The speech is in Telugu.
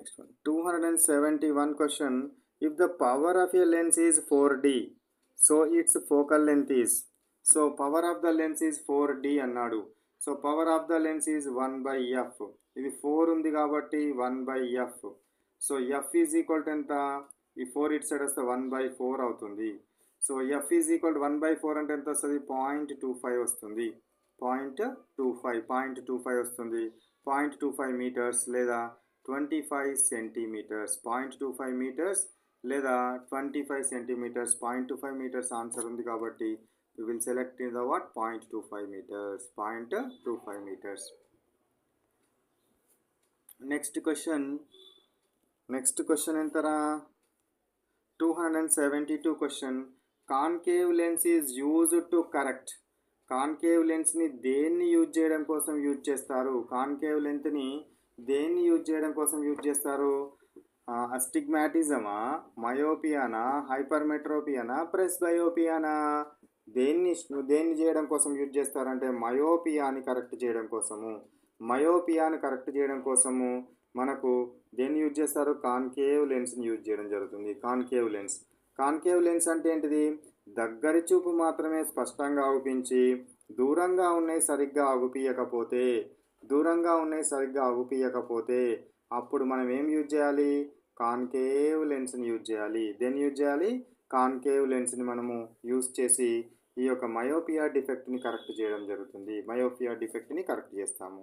Next one. 271 question. If the power of a lens is 4D, so its focal length is. So power of the lens is 4D అన్నాడు. So power of the lens is 1/f. ఇది 4 ఉంది కాబట్టి 1/f. So F is equal to ఎంత? ఈ 4 ఇటు సైడ్ వస్తే 1/4 అవుతుంది. So F is equal to 1/4 అంటే ఎంత వస్తుంది? 0.25 వస్తుంది. 0.25 వస్తుంది. 0.25 మీటర్స్ లేదా 25 సెంటీమీటర్స్. 0.25 మీటర్స్ లేదా 25 సెంటీమీటర్స్. 0.25 మీటర్స్ ఆన్సర్ ఉంది కాబట్టి we will select in the what? 0.25 meters. 0.25 meters. Next question entara 272 question. Concave lens is used to correct. Concave లెన్స్ని దేన్ని యూజ్ చేయడం కోసం యూజ్ చేస్తారు? కాన్కేవ్ లెన్స్ని దేన్ని యూజ్ చేయడం కోసం యూజ్ చేస్తారు? అస్టిగ్మాటిజమా, మయోపియానా, హైపర్మెట్రోపియానా, ప్రెస్బయోపియానా? దేన్ని చేయడం కోసం యూజ్ చేస్తారంటే మయోపియాని కరెక్ట్ చేయడం కోసము. మయోపియాని కరెక్ట్ చేయడం కోసము మనకు దేన్ని యూజ్ చేస్తారు? కాన్కేవ్ లెన్స్ని యూజ్ చేయడం జరుగుతుంది. కాన్కేవ్ లెన్స్ అంటే ఏంటిది? దగ్గరి చూపు మాత్రమే స్పష్టంగా అవుపించి దూరంగా ఉన్నాయి సరిగ్గా అగుపియకపోతే అప్పుడు మనం ఏం యూజ్ చేయాలి? కాన్కేవ్ లెన్స్ని యూజ్ చేయాలి. దేన్ని యూజ్ చేయాలి? కాన్కేవ్ లెన్స్ని మనము యూజ్ చేసి ఈ యొక్క మయోపియా డిఫెక్ట్ని కరెక్ట్ చేయడం జరుగుతుంది. మయోపియా డిఫెక్ట్ని కరెక్ట్ చేస్తాము.